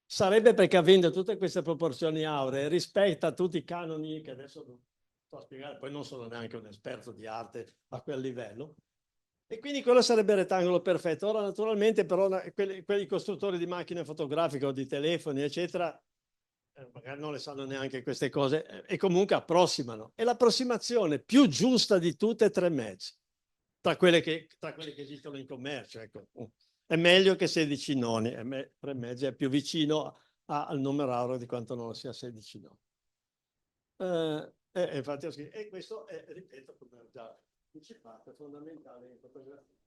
Sarebbe perché avendo tutte queste proporzioni auree, rispetta tutti i canoni che adesso non sto a spiegare, poi non sono neanche un esperto di arte a quel livello, e quindi quello sarebbe il rettangolo perfetto. Ora, naturalmente, però, quelli costruttori di macchine fotografiche o di telefoni, eccetera, magari non le sanno neanche queste cose, e comunque approssimano. E l'approssimazione più giusta di tutte è 3 mezzi, tra quelle che esistono in commercio. Ecco. È meglio che 16 noni, 3 mezzi è più vicino al numero aureo di quanto non sia 16 noni. Infatti ho scritto, e questo è, ripeto, come ho già anticipato, è fondamentale in fotografia.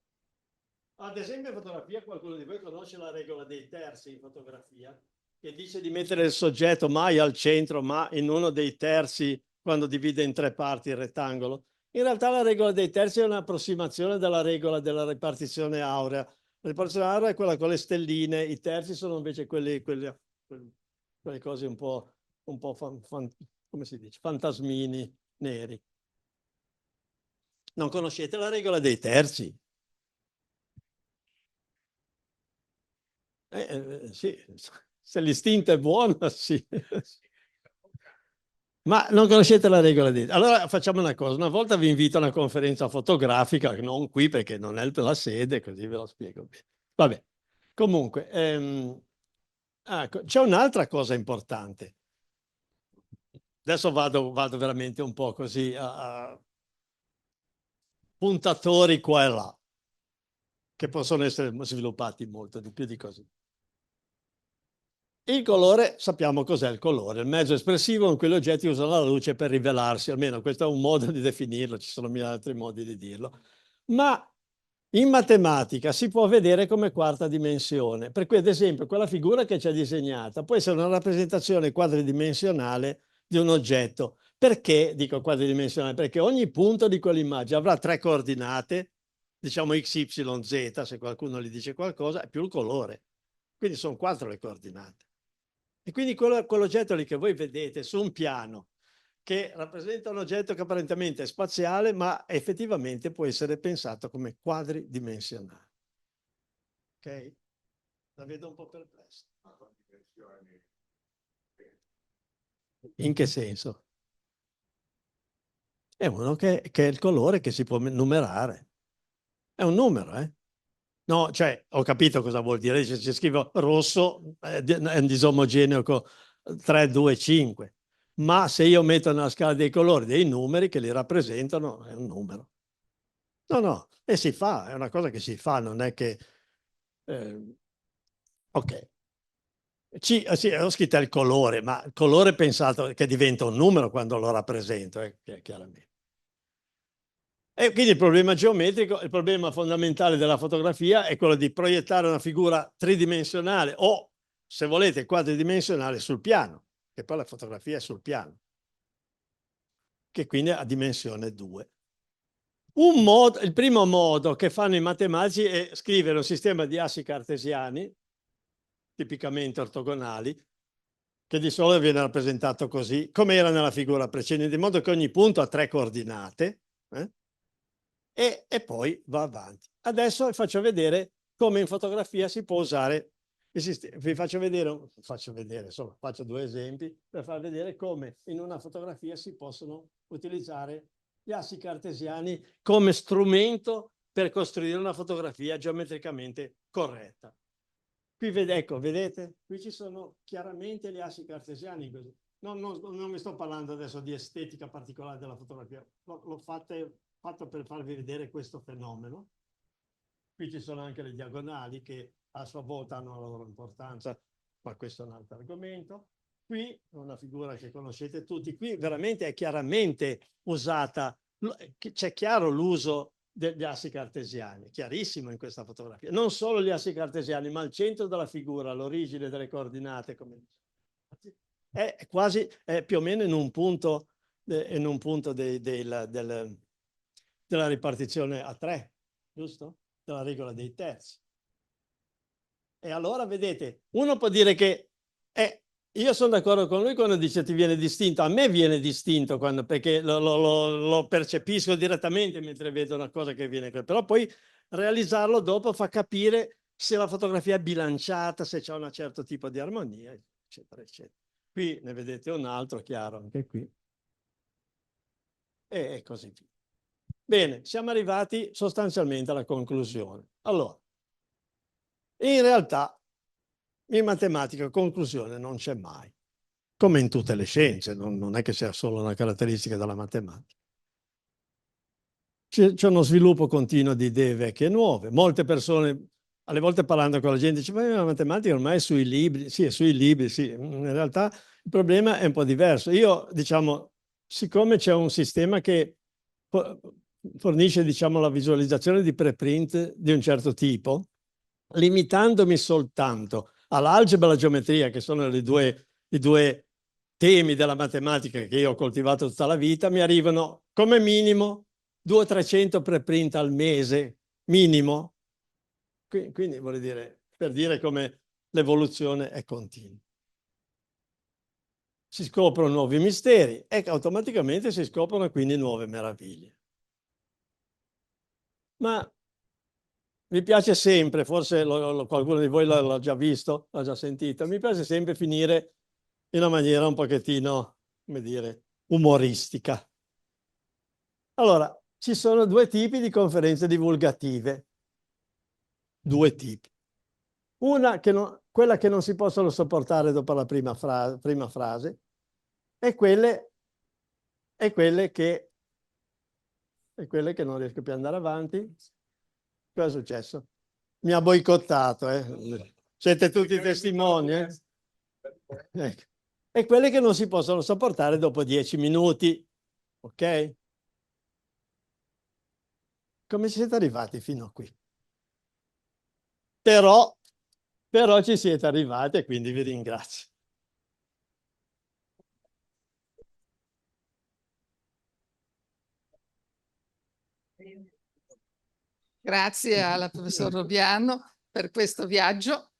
Ad esempio in fotografia qualcuno di voi conosce la regola dei terzi in fotografia, che dice di mettere il soggetto mai al centro, ma in uno dei terzi quando divide in 3 parti il rettangolo. In realtà la regola dei terzi è un'approssimazione della regola della ripartizione aurea. La ripartizione aurea è quella con le stelline, i terzi sono invece quelle cose un po' come si dice, fantasmini neri. Non conoscete la regola dei terzi? Sì, se l'istinto è buono, sì. Ma non conoscete la regola dei... Allora facciamo una cosa, una volta vi invito a una conferenza fotografica, non qui perché non è la sede, così ve lo spiego bene. Vabbè, comunque, c'è un'altra cosa importante. Adesso vado veramente un po' così a puntatori qua e là, che possono essere sviluppati molto di più di così. Il colore, sappiamo cos'è il colore, il mezzo espressivo in cui gli oggetti usano la luce per rivelarsi, almeno questo è un modo di definirlo, ci sono mille altri modi di dirlo. Ma in matematica si può vedere come quarta dimensione, per cui ad esempio quella figura che c'è disegnata può essere una rappresentazione quadridimensionale di un oggetto. Perché dico quadridimensionale? Perché ogni punto di quell'immagine avrà 3 coordinate, diciamo x, y, z, se qualcuno gli dice qualcosa, più il colore. Quindi sono 4 le coordinate. E quindi quell'oggetto lì che voi vedete su un piano, che rappresenta un oggetto che apparentemente è spaziale, ma effettivamente può essere pensato come quadridimensionale. Ok? La vedo un po' perplessa. In che senso? È uno che è il colore che si può numerare. È un numero, eh? No, cioè, ho capito cosa vuol dire. Se scrivo rosso è un disomogeneo con 3, 2, 5. Ma se io metto nella scala dei colori dei numeri che li rappresentano, è un numero. No, no, e si fa, è una cosa che si fa, non è che... ok. Sì, ho scritto il colore, ma il colore è pensato che diventa un numero quando lo rappresento, chiaramente. E quindi il problema geometrico, il problema fondamentale della fotografia è quello di proiettare una figura tridimensionale o, se volete, quadridimensionale sul piano, che poi la fotografia è sul piano, che quindi ha dimensione 2. Il primo modo che fanno i matematici è scrivere un sistema di assi cartesiani, tipicamente ortogonali, che di solito viene rappresentato così, come era nella figura precedente, in modo che ogni punto ha 3 coordinate, e poi va avanti. Adesso vi faccio vedere come in fotografia si può usare il sistema. Vi faccio vedere, insomma, faccio 2 esempi per far vedere come in una fotografia si possono utilizzare gli assi cartesiani come strumento per costruire una fotografia geometricamente corretta. Qui ecco, vedete? Qui ci sono chiaramente gli assi cartesiani. Non vi sto parlando adesso di estetica particolare della fotografia, l'ho fatto per farvi vedere questo fenomeno. Qui ci sono anche le diagonali che a sua volta hanno la loro importanza ma questo è un altro argomento. Qui una figura che conoscete tutti, qui veramente è chiaramente usata, c'è chiaro l'uso degli assi cartesiani, chiarissimo in questa fotografia. Non solo gli assi cartesiani, ma il centro della figura, l'origine delle coordinate, come è quasi più o meno in un punto, della ripartizione a 3, giusto? Della regola dei terzi. E allora vedete, uno può dire che io sono d'accordo con lui quando dice ti viene distinto, a me viene distinto perché lo percepisco direttamente mentre vedo una cosa che viene, però poi realizzarlo dopo fa capire se la fotografia è bilanciata, se c'è un certo tipo di armonia, eccetera, eccetera. Qui ne vedete un altro, chiaro, anche qui. E così via. Bene, siamo arrivati sostanzialmente alla conclusione. Allora, in realtà in matematica conclusione non c'è mai, come in tutte le scienze, non è che sia solo una caratteristica della matematica. C'è uno sviluppo continuo di idee vecchie e nuove. Molte persone, alle volte parlando con la gente, dice ma la matematica ormai è sui libri. Sì, è sui libri, sì. In realtà il problema è un po' diverso. Io, diciamo, siccome c'è un sistema che fornisce, diciamo, la visualizzazione di preprint di un certo tipo, limitandomi soltanto all'algebra e alla geometria, che sono i due temi della matematica che io ho coltivato tutta la vita, mi arrivano come minimo 200-300 preprint al mese, minimo. Quindi vuol dire, per dire come l'evoluzione è continua. Si scoprono nuovi misteri e automaticamente si scoprono quindi nuove meraviglie. Ma mi piace sempre, forse qualcuno di voi l'ha già visto, l'ha già sentito, mi piace sempre finire in una maniera un pochettino, come dire, umoristica. Allora, ci sono due tipi di conferenze divulgative. Due tipi. Una, quella che non si possono sopportare dopo la prima frase, e quelle che non riesco più ad andare avanti. Cosa è successo? Mi ha boicottato, Siete tutti testimoni, Ecco. E quelle che non si possono sopportare dopo 10 minuti, ok? Come siete arrivati fino a qui? Però ci siete arrivati e quindi vi ringrazio. Grazie alla professor Robiano per questo viaggio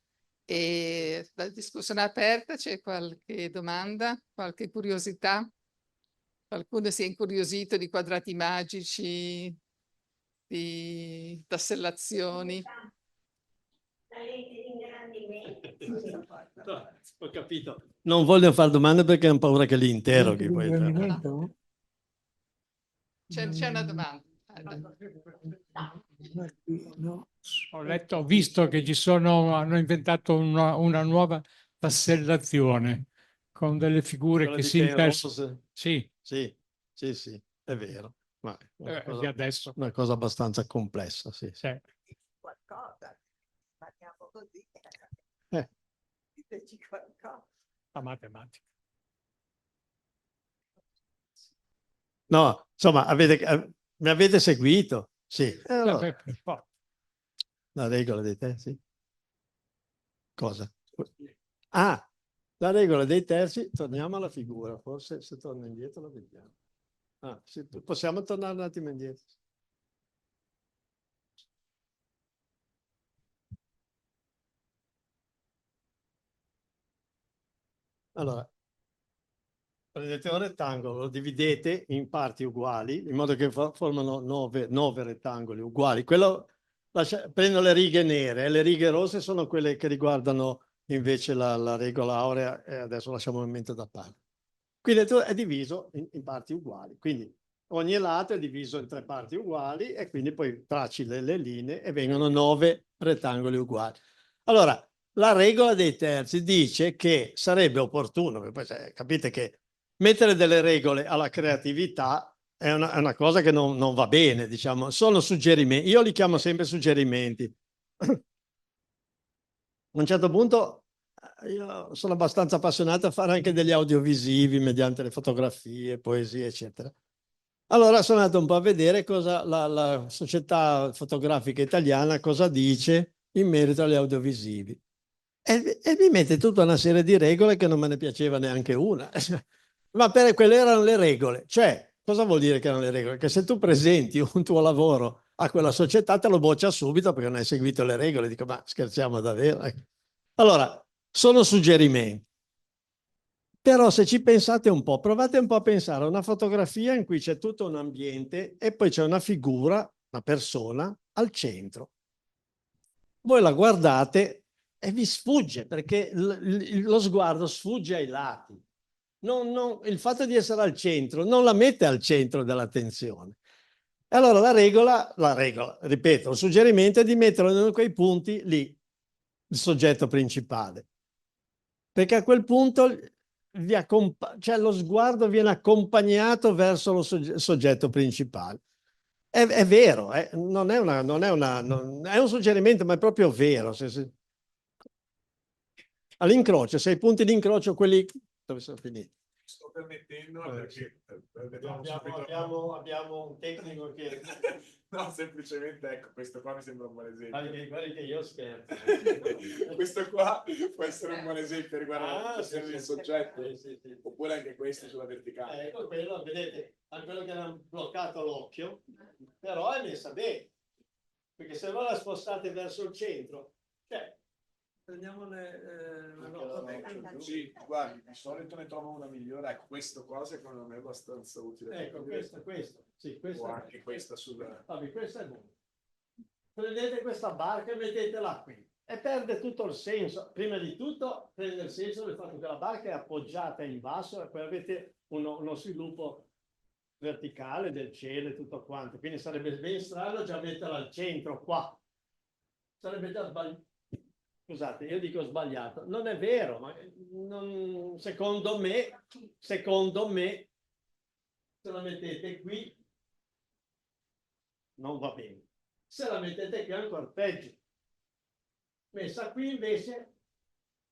e la discussione è aperta. C'è qualche domanda, qualche curiosità? Qualcuno si è incuriosito di quadrati magici, di tassellazioni? Ho capito. Non voglio fare domande perché ho paura che li interroghi. C'è una domanda. Ho visto che hanno inventato una nuova tassellazione con delle figure che si intersecano. Sì. Sì, è vero. Ma Di adesso. una cosa abbastanza complessa, sì. Qualcosa, parliamo così. Diteci qualcosa. La matematica. No, insomma, mi avete seguito? Sì. Allora, la regola dei terzi? Cosa? Ah, la regola dei terzi, torniamo alla figura, forse se torno indietro la vediamo. Sì, possiamo tornare un attimo indietro. Allora, prendete un rettangolo, lo dividete in parti uguali, in modo che formano 9 rettangoli uguali. Prendo le righe nere, e le righe rosse sono quelle che riguardano invece la regola aurea, e adesso lasciamo un momento da parte. Quindi è diviso in parti uguali, quindi ogni lato è diviso in 3 parti uguali e quindi poi tracci le linee e vengono 9 rettangoli uguali. Allora, la regola dei terzi dice che sarebbe opportuno, perché poi capite che mettere delle regole alla creatività è una cosa che non va bene, diciamo, sono suggerimenti, io li chiamo sempre suggerimenti. A un certo punto io sono abbastanza appassionato a fare anche degli audiovisivi mediante le fotografie, poesie, eccetera. Allora sono andato un po' a vedere cosa la società fotografica italiana cosa dice in merito agli audiovisivi. E mi mette tutta una serie di regole che non me ne piaceva neanche una. Ma quelle erano le regole. Cioè, cosa vuol dire che erano le regole? Che se tu presenti un tuo lavoro a quella società te lo boccia subito perché non hai seguito le regole. Dico, ma scherziamo davvero? Allora, sono suggerimenti. Però se ci pensate un po', provate un po' a pensare a una fotografia in cui c'è tutto un ambiente e poi c'è una figura, una persona, al centro. Voi la guardate e vi sfugge, perché lo sguardo sfugge ai lati. Il fatto di essere al centro non la mette al centro dell'attenzione. E allora la regola, ripeto, il suggerimento è di metterlo in quei punti lì, il soggetto principale. Perché a quel punto cioè lo sguardo viene accompagnato verso lo soggetto principale. È vero, non è un suggerimento, ma è proprio vero. All'incrocio, se i punti di incrocio, quelli dove sono finiti? Sto permettendo perché abbiamo un tecnico che... No, semplicemente ecco, questo qua mi sembra un buon esempio. Guardi che io scherzo. Questo qua può essere un buon esempio riguardo alla sì, questione del sì, soggetto, sì. oppure anche questo sulla verticale. Ecco quello, vedete, anche quello che hanno bloccato l'occhio, però è messa bene, perché se voi la spostate verso il centro, cioè, prendiamone Sì, guardi, di solito ne trovo una migliore. Ecco, questo qua secondo me è abbastanza utile. ecco, questo, sì, O anche questa sulla... vabbè, questo è buono. Prendete questa barca e mettetela qui e perde tutto il senso. Prima di tutto prende il senso del fatto che la barca è appoggiata in basso e poi avete uno sviluppo verticale del cielo e tutto quanto, quindi sarebbe ben strano già metterla al centro qua, sarebbe già sbagliato. Scusate, io dico sbagliato, non è vero, ma secondo me se la mettete qui non va bene, se la mettete qui è ancora peggio. Messa qui invece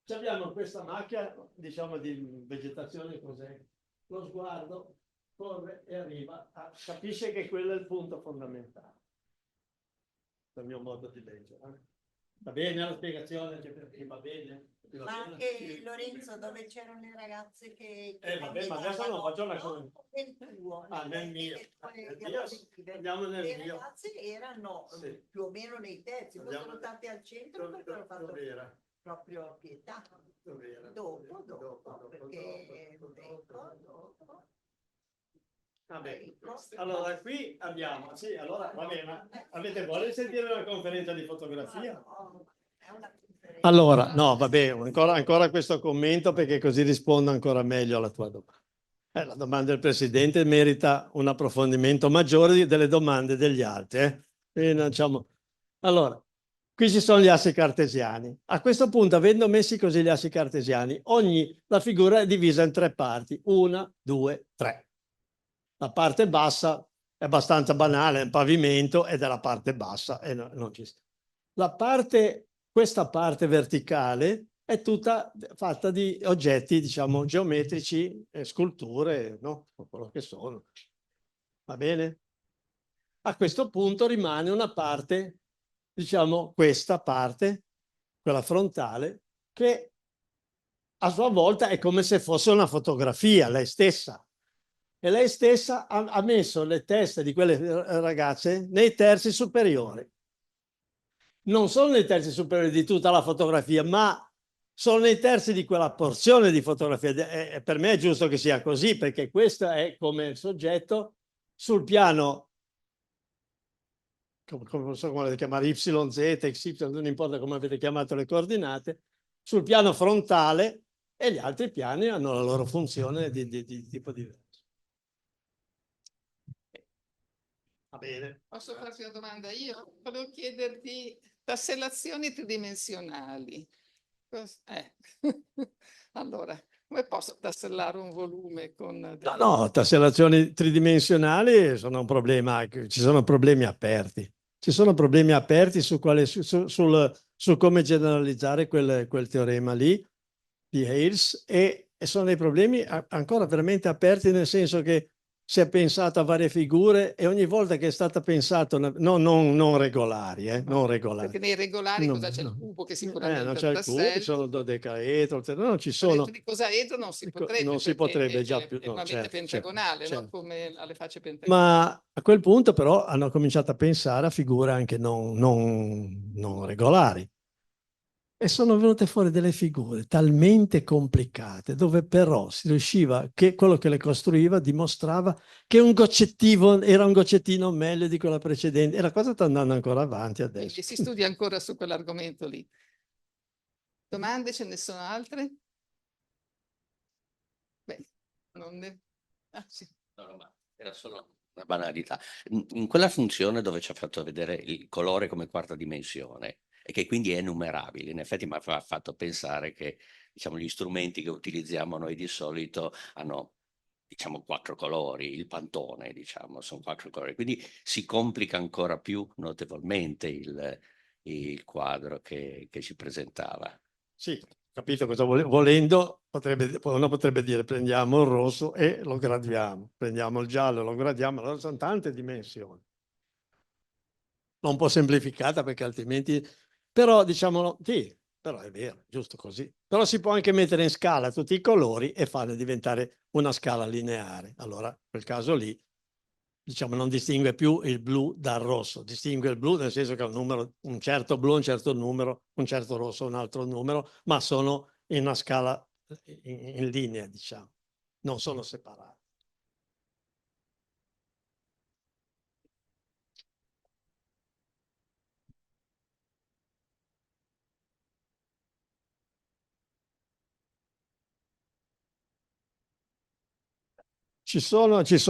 abbiamo questa macchia, diciamo, di vegetazione, cos'è? Lo sguardo corre e arriva, capisce che quello è il punto fondamentale, dal mio modo di leggere. Va bene la spiegazione? Va bene? Ma anche Lorenzo, dove c'erano le ragazze che vabbè, ma adesso non faccio la cosa. Nel tuo, Nel mio. Andiamo nel le mio. ragazze erano Sì. più o meno nei terzi, poi sono state al centro, poi hanno fatto proprio a pietà. Dopo, perché dopo. Vabbè. Allora qui abbiamo, sì, allora va bene, ma avete voglia di sentire una conferenza di fotografia? È una conferenza. Allora, no, vabbè, ancora questo commento perché così rispondo ancora meglio alla tua domanda. La domanda del Presidente merita un approfondimento maggiore delle domande degli altri. Diciamo... Allora, qui ci sono gli assi cartesiani. A questo punto, avendo messi così gli assi cartesiani, la figura è divisa in 3 parti. 1, 2, 3. La parte bassa è abbastanza banale, è un pavimento ed è la parte bassa e non ci sta. Questa parte verticale è tutta fatta di oggetti, diciamo, geometrici, sculture, no? Quello che sono. Va bene? A questo punto rimane una parte, diciamo, questa parte, quella frontale, che a sua volta è come se fosse una fotografia, lei stessa. E lei stessa ha messo le teste di quelle ragazze nei terzi superiori. Non sono nei terzi superiori di tutta la fotografia, ma sono nei terzi di quella porzione di fotografia. E per me è giusto che sia così, perché questo è come il soggetto sul piano, non so come chiamare, YZ, XY, non importa come avete chiamato le coordinate, sul piano frontale, e gli altri piani hanno la loro funzione di tipo diverso. Va bene. Posso farti una domanda io? Volevo chiederti tassellazioni tridimensionali. Allora, come posso tassellare un volume con... No, tassellazioni tridimensionali sono un problema, ci sono problemi aperti. Ci sono problemi aperti su come generalizzare quel teorema lì. di Hales, e sono dei problemi ancora veramente aperti, nel senso che si è pensato a varie figure e ogni volta che è stata pensata, non regolari, non regolari. Perché nei regolari No, cosa c'è? no. Il cubo che Non sicuramente c'è è il cubo, ci tassello. sono dodecaedro, non ci sono. Di cosaedro non si potrebbe, non si perché potrebbe già più, è no, una mente certo, pentagonale, no? certo. Come alle facce pentagonali. Ma a quel punto però hanno cominciato a pensare a figure anche non regolari. E sono venute fuori delle figure talmente complicate, dove però si riusciva, che quello che le costruiva dimostrava che un goccettino era un goccettino meglio di quella precedente, e la cosa sta andando ancora avanti adesso. Quindi si studia ancora su quell'argomento lì. Domande? Ce ne sono altre? Beh, non ne... Ah, sì. No, ma era solo una banalità. In quella funzione dove ci ha fatto vedere il colore come quarta dimensione e che quindi è numerabile, in effetti mi ha fatto pensare che, diciamo, gli strumenti che utilizziamo noi di solito hanno, diciamo, 4 colori, il Pantone, diciamo, sono 4 colori, quindi si complica ancora più notevolmente il quadro che ci presentava. Sì, capito cosa volendo, uno potrebbe dire prendiamo il rosso e lo gradiamo, prendiamo il giallo, lo gradiamo, allora sono tante dimensioni. Un po' semplificata perché altrimenti, però diciamolo, sì, però è vero, giusto così. Però si può anche mettere in scala tutti i colori e farne diventare una scala lineare. Allora, in quel caso lì, diciamo, non distingue più il blu dal rosso, distingue il blu nel senso che è un numero, un certo blu, un certo numero, un certo rosso, un altro numero, ma sono in una scala in linea, diciamo, non sono separati. Ci sono sì, ci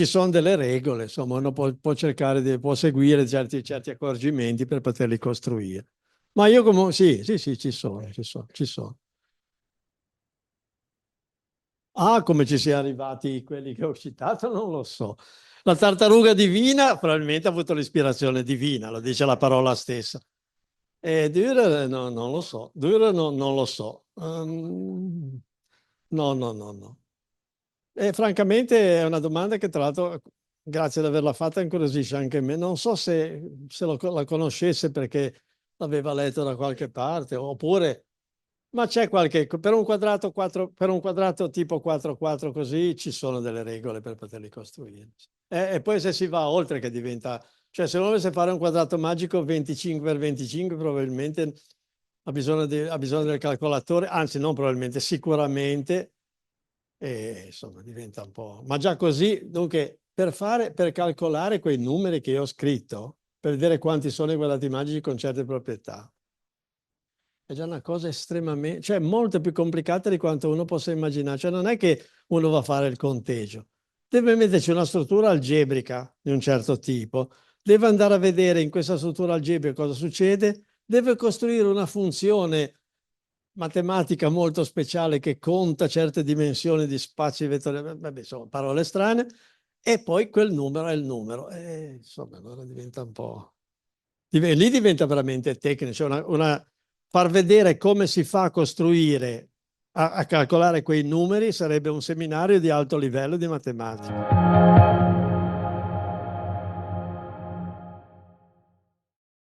sono delle regole, insomma, uno può cercare può seguire certi accorgimenti per poterli costruire. Ma io comunque, sì, ci sono. Ah, come ci siano arrivati quelli che ho citato, non lo so. La tartaruga divina probabilmente ha avuto l'ispirazione divina, lo dice la parola stessa. E Dürer, no, non lo so. Dürer non lo so. No. E francamente è una domanda che tra l'altro, grazie ad averla fatta, incuriosisce anche me. Non so se la conoscesse perché l'aveva letto da qualche parte, oppure, ma c'è qualche, per un quadrato tipo 4x4 così ci sono delle regole per poterli costruire. E poi se si va oltre che diventa, cioè se uno volesse fare un quadrato magico 25x25 probabilmente ha bisogno del calcolatore, anzi non probabilmente, sicuramente. E insomma diventa un po'... Ma già così, dunque, per calcolare quei numeri che io ho scritto, per vedere quanti sono i quadrati magici con certe proprietà, è già una cosa estremamente... cioè molto più complicata di quanto uno possa immaginare. Cioè non è che uno va a fare il conteggio. Deve metterci una struttura algebrica di un certo tipo, deve andare a vedere in questa struttura algebrica cosa succede, deve costruire una funzione matematica molto speciale che conta certe dimensioni di spazi vettoriali, vabbè, insomma, parole strane, e poi quel numero è il numero. E, insomma, allora diventa un po'... Lì diventa veramente tecnico, cioè far vedere come si fa a costruire, a calcolare quei numeri, sarebbe un seminario di alto livello di matematica.